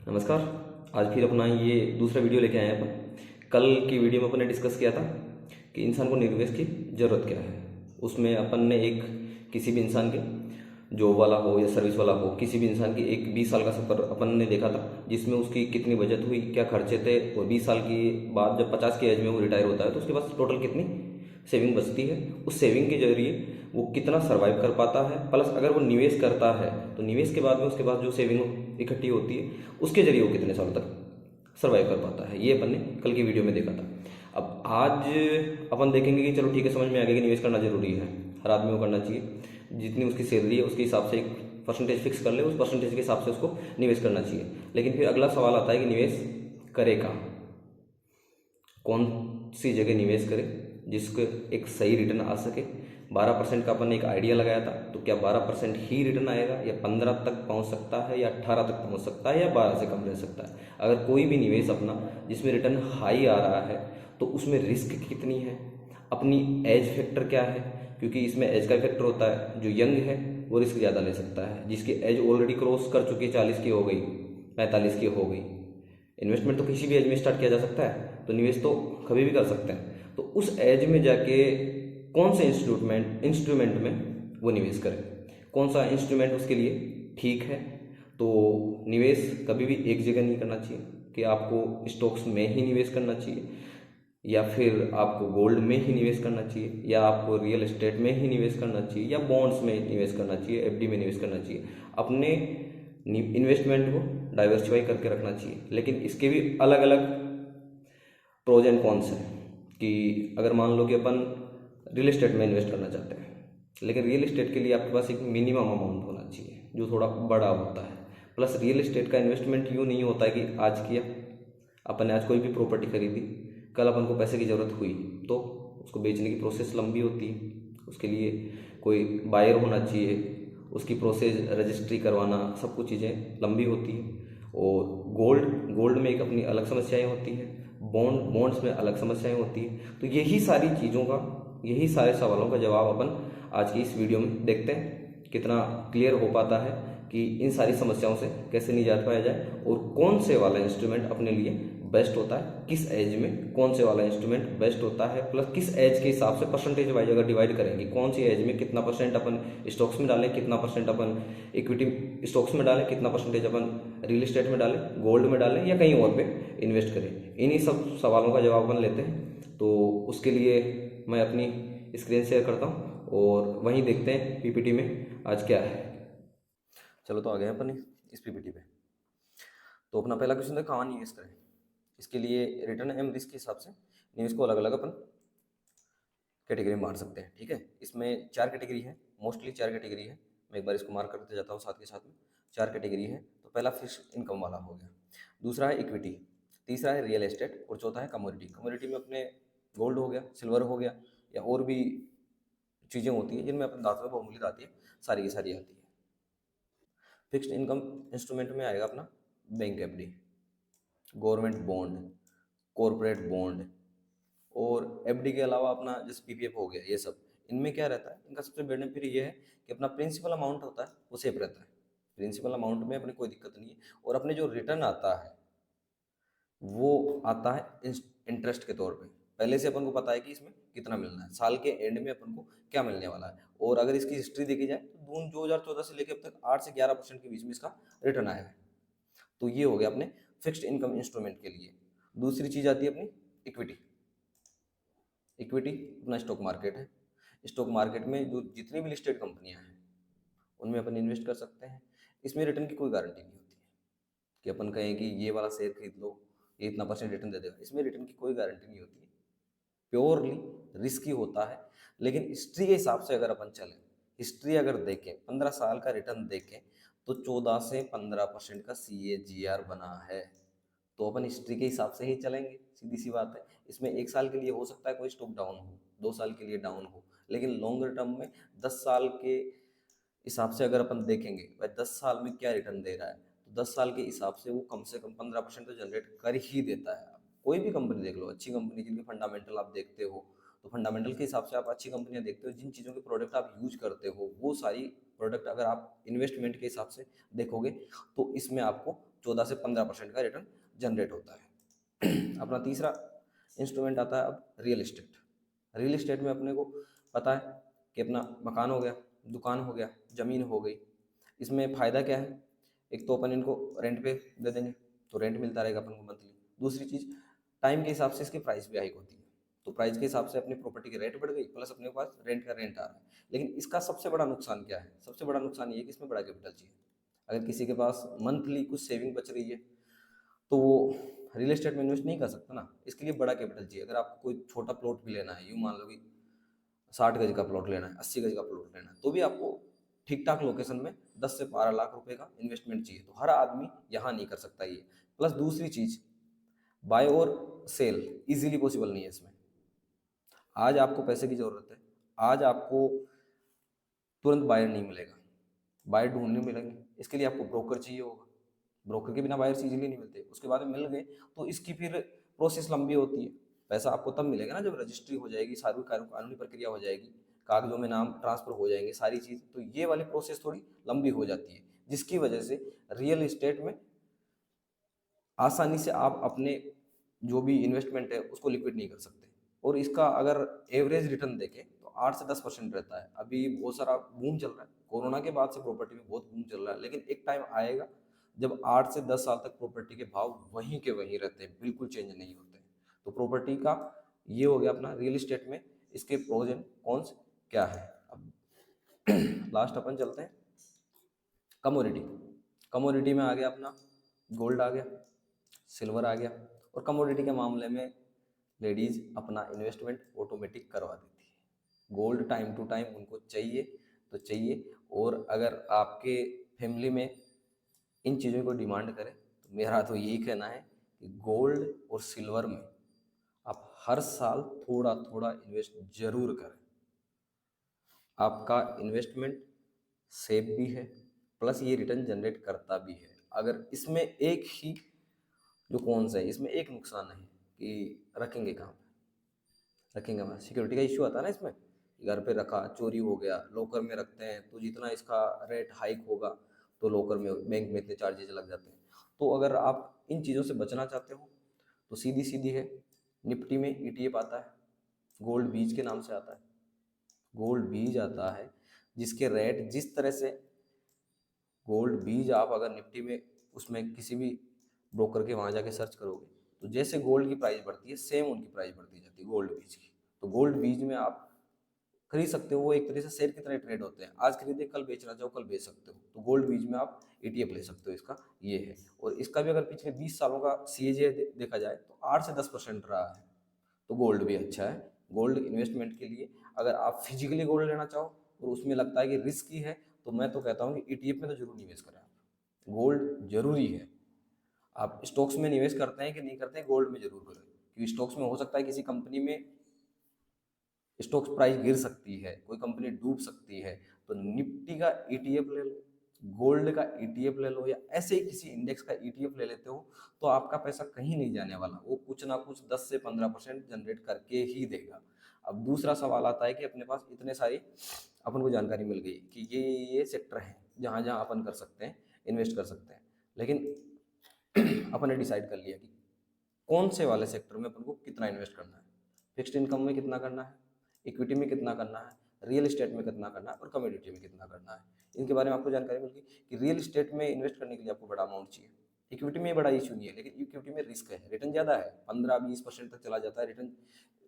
नमस्कार। आज फिर अपना ये दूसरा वीडियो लेके आए हैं अपन। कल की वीडियो में अपन ने डिस्कस किया था कि इंसान को निवेश की ज़रूरत क्या है। उसमें अपन ने एक किसी भी इंसान के जॉब वाला हो या सर्विस वाला हो, किसी भी इंसान की एक 20 साल का सफ़र अपन ने देखा था, जिसमें उसकी कितनी बचत हुई, क्या खर्चे थे, और 20 साल की बाद जब 50 की एज में वो रिटायर होता है तो उसके पास टोटल कितनी सेविंग बचती है। उस सेविंग के जरिए वो कितना सर्वाइव कर पाता है, प्लस अगर वो निवेश करता है तो निवेश के बाद में उसके पास जो सेविंग इकट्ठी होती है उसके जरिए वो कितने सालों तक सर्वाइव कर पाता है। ये अपन ने कल की वीडियो में देखा था। अब आज अपन देखेंगे कि चलो ठीक है, समझ में आ गया कि निवेश करना जरूरी है, हर आदमी को करना चाहिए। जितनी उसकी सैलरी है उसके हिसाब से एक परसेंटेज फिक्स कर ले, उस परसेंटेज के हिसाब से उसको निवेश करना चाहिए। लेकिन फिर अगला सवाल आता है कि निवेश करे कहाँ, कौन सी जगह निवेश करें जिसको एक सही रिटर्न आ सके। 12% का अपन ने एक आइडिया लगाया था, तो क्या 12% ही रिटर्न आएगा, या 15 तक पहुंच सकता है, या 18 तक पहुंच सकता है, या 12 से कम रह सकता है। अगर कोई भी निवेश अपना जिसमें रिटर्न हाई आ रहा है तो उसमें रिस्क कितनी है, अपनी एज फैक्टर क्या है, क्योंकि इसमें एज का फैक्टर होता है। जो यंग है वो रिस्क ज़्यादा ले सकता है, जिसकी एज ऑलरेडी क्रॉस कर चुकी है, 40 की हो गई, 45 की हो गई। इन्वेस्टमेंट तो किसी भी एज में स्टार्ट किया जा सकता है, तो निवेश तो कभी भी कर सकते हैं। तो उस एज में जाके कौन से इंस्ट्रूमेंट में वो निवेश करें, कौन सा इंस्ट्रूमेंट उसके लिए ठीक है। तो निवेश कभी भी एक जगह नहीं करना चाहिए कि आपको स्टॉक्स में ही निवेश करना चाहिए, या फिर आपको गोल्ड में ही निवेश करना चाहिए, या आपको रियल एस्टेट में ही निवेश करना चाहिए, या बॉन्ड्स में निवेश करना चाहिए, एफडी में निवेश करना चाहिए। अपने इन्वेस्टमेंट को डाइवर्सिफाई करके रखना चाहिए। लेकिन इसके भी अलग अलग प्रोज एंड कॉन्स हैं। कि अगर मान लो कि अपन रियल एस्टेट में इन्वेस्ट करना चाहते हैं, लेकिन रियल एस्टेट के लिए आपके पास एक मिनिमम अमाउंट होना चाहिए जो थोड़ा बड़ा होता है। प्लस रियल एस्टेट का इन्वेस्टमेंट यूँ नहीं होता है कि आज किया, अपन ने आज कोई भी प्रॉपर्टी खरीदी, कल अपन को पैसे की ज़रूरत हुई तो उसको बेचने की प्रोसेस लंबी होती है। उसके लिए कोई बायर होना चाहिए, उसकी प्रोसेस रजिस्ट्री करवाना, सब कुछ चीज़ें लंबी होती है। और गोल्ड गोल्ड में एक अपनी अलग समस्याएं होती हैं, बॉन्ड्स में अलग समस्याएं होती हैं। तो यही सारे सवालों का जवाब अपन आज की इस वीडियो में देखते हैं, कितना क्लियर हो पाता है कि इन सारी समस्याओं से कैसे निजात पाया जाए, और कौन से वाला इंस्ट्रूमेंट अपने लिए बेस्ट होता है, किस एज में कौन से वाला इंस्ट्रूमेंट बेस्ट होता है। प्लस किस एज के हिसाब से परसेंटेज वाइज अगर डिवाइड करेंगे, कौन सी एज में कितना परसेंट अपन स्टॉक्स में डालें, कितना परसेंट अपन इक्विटी स्टॉक्स में डालें, कितना परसेंटेज अपन रियल एस्टेट में डालें, गोल्ड में डालें, या कहीं और पे इन्वेस्ट करें। इन्हीं सब सवालों का जवाब अपन लेते हैं। तो उसके लिए मैं अपनी स्क्रीन शेयर करता हूँ और वहीं देखते हैं पीपीटी में आज क्या है। चलो, तो आ गए अपन इस पीपीटी पे। तो अपना पहला क्वेश्चन था, कहाँ निवेश करें। इसके लिए रिटर्न एम रिस्क के हिसाब से निवेश को अलग अलग अपन कैटेगरी में बांट सकते हैं। ठीक है, इसमें 4 कैटेगरी है, मोस्टली 4 कैटेगरी है। मैं एक बार इसको मार्क करते जाता हूँ साथ के साथ में। 4 कैटेगरी है। तो पहला फिक्स्ड इनकम वाला हो गया, दूसरा है इक्विटी, तीसरा है रियल एस्टेट, और चौथा है कमोडिटी। कमोडिटी में अपने गोल्ड हो गया, सिल्वर हो गया, या और भी चीज़ें होती हैं जिनमें अपन धातु में बहुमूल्य आती है, सारी की सारी आती है। फिक्स्ड इनकम इंस्ट्रूमेंट में आएगा अपना bank FD, government bond, corporate bond, और एफडी के अलावा अपना जैसे पीपीएफ हो गया, ये सब। इनमें क्या रहता है, इनका सबसे बेनिफिट ये है कि अपना प्रिंसिपल अमाउंट होता है वो सेफ रहता है। प्रिंसिपल अमाउंट में अपनी कोई दिक्कत नहीं है, और अपने जो रिटर्न आता है वो आता है इंटरेस्ट के तौर पे। पहले से अपन को पता है कि इसमें कितना मिलना है, साल के एंड में अपन को क्या मिलने वाला है। और अगर इसकी हिस्ट्री देखी जाए तो जून 2014 से लेकर अब तक 8 से 11% के बीच में इसका रिटर्न आया है। तो ये हो गया अपने फिक्स्ड इनकम इंस्ट्रूमेंट के लिए। दूसरी चीज आती है अपनी इक्विटी। इक्विटी अपना स्टॉक मार्केट है। स्टॉक मार्केट में जो जितनी भी लिस्टेड कंपनियां हैं उनमें अपन इन्वेस्ट कर सकते हैं। इसमें रिटर्न की कोई गारंटी नहीं होती है कि अपन कहें कि ये वाला शेयर खरीद लो, ये इतना परसेंट रिटर्न दे देगा। इसमें रिटर्न की कोई गारंटी नहीं होती है, प्योरली रिस्की होता है। लेकिन हिस्ट्री के हिसाब से अगर अपन चलें, हिस्ट्री अगर देखें, 15 साल का रिटर्न देखें, तो 14 से 15% का CAGR बना है। तो अपन हिस्ट्री के हिसाब से ही चलेंगे, सीधी सी बात है। इसमें 1 साल के लिए हो सकता है कोई स्टॉक डाउन हो, 2 साल के लिए डाउन हो, लेकिन लॉन्गर टर्म में 10 साल के हिसाब से अगर अपन देखेंगे भाई 10 साल में क्या रिटर्न दे रहा है, तो 10 साल के हिसाब से वो कम से कम 15% तो जनरेट कर ही देता है। कोई भी कंपनी देख लो, अच्छी कंपनी जिनके फंडामेंटल आप देखते हो, तो फंडामेंटल के हिसाब से आप अच्छी कंपनियां देखते हो, जिन चीज़ों के प्रोडक्ट आप यूज करते हो वो सारी प्रोडक्ट अगर आप इन्वेस्टमेंट के हिसाब से देखोगे तो इसमें आपको 14 से 15% का रिटर्न जनरेट होता है। अपना तीसरा इंस्ट्रूमेंट आता है अब रियल इस्टेट। रियल इस्टेट में अपने को पता है कि अपना मकान हो गया, दुकान हो गया, ज़मीन हो गई। इसमें फ़ायदा क्या है, एक तो अपन इनको रेंट पे दे देंगे तो रेंट मिलता रहेगा अपन को मंथली। दूसरी चीज़, टाइम के हिसाब से इसकी प्राइस भी हाइक होती है, तो प्राइस के हिसाब से अपनी प्रॉपर्टी की रेट बढ़ गई, प्लस अपने पास रेंट का रेंट आ रहा है। लेकिन इसका सबसे बड़ा नुकसान क्या है, सबसे बड़ा नुकसान ये है कि इसमें बड़ा कैपिटल चाहिए। अगर किसी के पास मंथली कुछ सेविंग बच रही है तो वो रियल एस्टेट में इन्वेस्ट नहीं कर सकता ना, इसके लिए बड़ा कैपिटल चाहिए। अगर आपको कोई छोटा प्लॉट भी लेना है, यूँ मान लो कि 60 गज का प्लॉट लेना है, 80 गज का प्लॉट लेना है, तो भी आपको ठीक ठाक लोकेशन में 10 से 12 लाख रुपए का इन्वेस्टमेंट चाहिए। तो हर आदमी यहाँ नहीं कर सकता ये। प्लस दूसरी चीज़, बाय और सेल इजीली पॉसिबल नहीं है इसमें। आज आपको पैसे की ज़रूरत है, आज आपको तुरंत बायर नहीं मिलेगा, बायर ढूंढने मिलेंगे, इसके लिए आपको ब्रोकर चाहिए होगा। ब्रोकर के बिना बायर्स इजीली नहीं मिलते। उसके बाद में मिल गए तो इसकी फिर प्रोसेस लंबी होती है। पैसा आपको तब मिलेगा ना जब रजिस्ट्री हो जाएगी, सारी कानूनी प्रक्रिया हो जाएगी, कागजों में नाम ट्रांसफर हो जाएंगे, सारी चीज़। तो ये वाली प्रोसेस थोड़ी लंबी हो जाती है, जिसकी वजह से रियल इस्टेट में आसानी से आप अपने जो भी इन्वेस्टमेंट है उसको लिक्विड नहीं कर सकते। और इसका अगर एवरेज रिटर्न देखें तो 8 से 10% रहता है। अभी बहुत सारा बूम चल रहा है, कोरोना के बाद से प्रॉपर्टी में बहुत बूम चल रहा है, लेकिन एक टाइम आएगा जब 8 से 10 साल तक प्रॉपर्टी के भाव वहीं के वहीं रहते हैं, बिल्कुल चेंज नहीं होते। तो प्रॉपर्टी का ये हो गया अपना रियल इस्टेट में इसके प्रोज एंड कॉन्स क्या है। अब लास्ट अपन चलते हैं कमोडिटी। कमोडिटी में आ गया अपना गोल्ड आ गया, सिल्वर आ गया। और कमोडिटी के मामले में लेडीज़ अपना इन्वेस्टमेंट ऑटोमेटिक करवा देती है। गोल्ड टाइम टू टाइम उनको चाहिए तो चाहिए। और अगर आपके फैमिली में इन चीज़ों को डिमांड करें तो मेरा तो यही कहना है कि गोल्ड और सिल्वर में आप हर साल थोड़ा थोड़ा इन्वेस्ट जरूर करें। आपका इन्वेस्टमेंट सेफ भी है, प्लस ये रिटर्न जनरेट करता भी है। अगर इसमें एक ही जो कौन सा है, इसमें एक नुकसान है कि रखेंगे कहाँ पे, रखेंगे वहाँ, सिक्योरिटी का इश्यू आता है ना इसमें। घर पे रखा, चोरी हो गया, लॉकर में रखते हैं तो जितना इसका रेट हाइक होगा तो लॉकर में बैंक में इतने चार्जेज लग जाते हैं। तो अगर आप इन चीज़ों से बचना चाहते हो तो सीधी सीधी है, निफ्टी में ETF आता है, गोल्ड बीज के नाम से आता है। गोल्ड बीज आता है जिसके रेट जिस तरह से, गोल्ड बीज आप अगर निफ्टी में उसमें किसी भी ब्रोकर के वहाँ जाके सर्च करोगे तो जैसे गोल्ड की प्राइस बढ़ती है सेम उनकी प्राइस बढ़ती जाती है गोल्ड बीज की। तो गोल्ड बीज में आप खरीद सकते हो, वो एक तरह से शेयर की तरह ट्रेड होते हैं, आज खरीदे कल बेचना चाहो कल बेच सकते हो। तो गोल्ड बीज में आप ETF ले सकते हो, इसका ये है। और इसका भी अगर पिछले 20 सालों का CAGR देखा जाए तो 8 से 10% रहा है। तो गोल्ड भी अच्छा है गोल्ड इन्वेस्टमेंट के लिए। अगर आप फिजिकली गोल्ड लेना चाहो और उसमें लगता है कि रिस्की है तो मैं तो कहता हूँ कि ETF में तो जरूर निवेश करें आप। गोल्ड जरूरी है। आप स्टॉक्स में निवेश करते हैं कि नहीं करते हैं, गोल्ड में जरूर करें, क्योंकि स्टॉक्स में हो सकता है किसी कंपनी में स्टॉक्स प्राइस गिर सकती है, कोई कंपनी डूब सकती है। तो निफ्टी का ETF ले लो, गोल्ड का ETF ले लो, या ऐसे ही किसी इंडेक्स का ETF ले लेते हो तो आपका पैसा कहीं नहीं जाने वाला, वो कुछ ना कुछ 10 से 15% जनरेट करके ही देगा। अब दूसरा सवाल आता है कि अपने पास इतने सारी अपन को जानकारी मिल गई कि ये सेक्टर है जहाँ जहाँ अपन कर सकते हैं, इन्वेस्ट कर सकते हैं, लेकिन अपन ने डिसाइड कर लिया कि कौन से वाले सेक्टर में अपन को कितना इन्वेस्ट करना है। फिक्स्ड इनकम में कितना करना है, इक्विटी में कितना करना है, रियल एस्टेट में कितना करना है, और कमोडिटी में कितना करना है। इनके बारे में आपको जानकारी मिल गई कि रियल एस्टेट में इन्वेस्ट करने के लिए आपको बड़ा अमाउंट चाहिए। इक्विटी में बड़ा इशू नहीं है, लेकिन इक्विटी में रिस्क है, रिटर्न ज़्यादा है, 15-20% तक चला जाता है रिटर्न।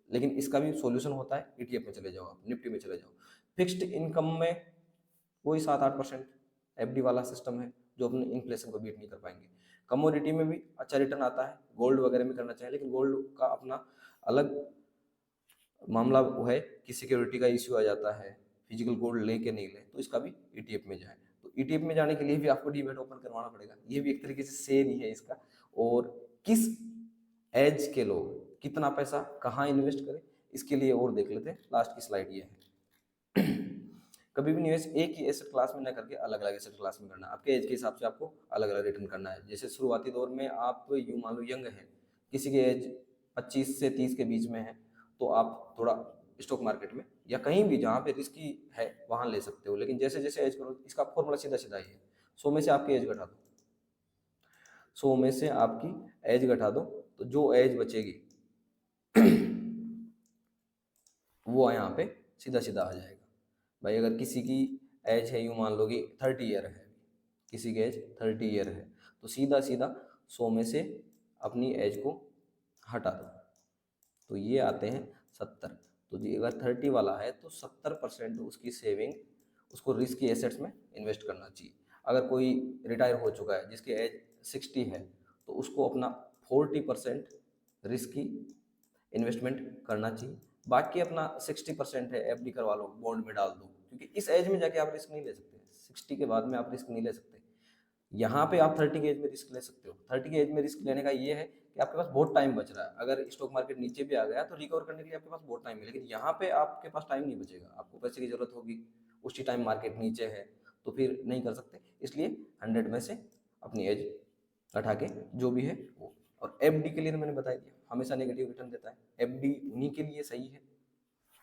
लेकिन इसका भी सोल्यूशन होता है, ETF में चले जाओ आप, निफ्टी में चले जाओ। फिक्स्ड इनकम में वही 7-8% FD वाला सिस्टम है जो अपने इन्फ्लेशन को बीट नहीं कर पाएंगे। कमोडिटी में भी अच्छा रिटर्न आता है, गोल्ड वगैरह में करना चाहिए, लेकिन गोल्ड का अपना अलग मामला वो है कि सिक्योरिटी का इश्यू आ जाता है, फिजिकल गोल्ड ले के नहीं ले, तो इसका भी ETF में जाए। तो ETF में जाने के लिए भी आपको डीमेट ओपन करवाना पड़ेगा, ये भी एक तरीके से सेम ही है इसका। और किस एज के लोग कितना पैसा कहाँ इन्वेस्ट करें इसके लिए और देख लेते हैं। लास्ट की स्लाइड ये है। कभी भी निवेश एक ही एसेट क्लास में न करके अलग अलग एसेट क्लास में करना है। आपके एज के हिसाब से आपको अलग अलग रिटर्न करना है। जैसे शुरुआती दौर में आप यूँ मान लो यंग है, किसी की एज 25 से 30 के बीच में है, तो आप थोड़ा स्टॉक मार्केट में या कहीं भी जहाँ पे रिस्की है वहाँ ले सकते हो। लेकिन जैसे जैसे एज करो, इसका फॉर्मूला सीधा सीधा ही है, 100 में से आपकी एज घटा दो 100 में से आपकी एज घटा दो तो जो एज बचेगी वो यहाँ पे सीधा सीधा आ जाएगा। भाई अगर किसी की एज है, यूँ मान लो कि 30 ईयर है, किसी की एज 30 ईयर है, तो सीधा सीधा 100 में से अपनी एज को हटा दो तो ये आते हैं 70। तो जी अगर 30 वाला है तो 70% उसकी सेविंग उसको रिस्की एसेट्स में इन्वेस्ट करना चाहिए। अगर कोई रिटायर हो चुका है जिसकी एज 60 है तो उसको अपना 40% रिस्की इन्वेस्टमेंट करना चाहिए। बाकी अपना 60% है एफडी करवा लो, बॉन्ड में डाल दो, क्योंकि इस एज में जाके आप रिस्क नहीं ले सकते। 60 के बाद में आप रिस्क नहीं ले सकते। यहाँ पे आप 30 की एज में रिस्क ले सकते हो। 30 की एज में रिस्क लेने का ये है कि आपके पास बहुत टाइम बच रहा है। अगर स्टॉक मार्केट नीचे भी आ गया तो रिकवर करने के लिए आपके पास बहुत टाइम है, लेकिन यहाँ पे आपके पास टाइम नहीं बचेगा, आपको पैसे की जरूरत होगी, उसी टाइम मार्केट नीचे है, तो फिर नहीं कर सकते। इसलिए 100 में से अपनी एज घटा के जो भी है वो। और एफडी के लिए तो मैंने बता दिया, हमेशा नेगेटिव रिटर्न देता है। एफडी उन्हीं के लिए सही है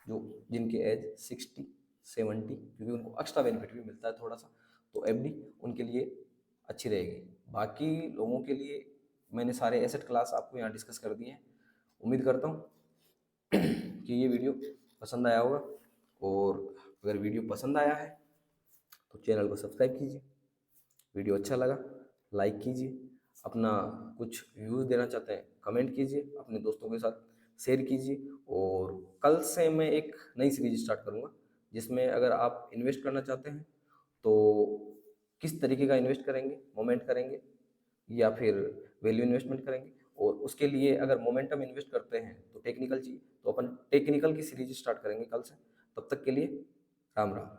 जो जिनकी एज 60 70, क्योंकि उनको एक्स्ट्रा बेनिफिट भी मिलता है थोड़ा सा, तो एफडी उनके लिए अच्छी रहेगी। बाकी लोगों के लिए मैंने सारे एसेट क्लास आपको यहाँ डिस्कस कर दिए हैं। उम्मीद करता हूँ कि ये वीडियो पसंद आया होगा, और अगर वीडियो पसंद आया है तो चैनल को सब्सक्राइब कीजिए, वीडियो अच्छा लगा लाइक कीजिए, अपना कुछ व्यूज़ देना चाहते हैं कमेंट कीजिए, अपने दोस्तों के साथ शेयर कीजिए। और कल से मैं एक नई सीरीज स्टार्ट करूँगा जिसमें अगर आप इन्वेस्ट करना चाहते हैं तो किस तरीके का इन्वेस्ट करेंगे, मोमेंट करेंगे या फिर वैल्यू इन्वेस्टमेंट करेंगे, और उसके लिए अगर मोमेंटम इन्वेस्ट करते हैं तो टेक्निकल चाहिए, तो अपन टेक्निकल की सीरीज स्टार्ट करेंगे कल से। तब तक के लिए राम राम।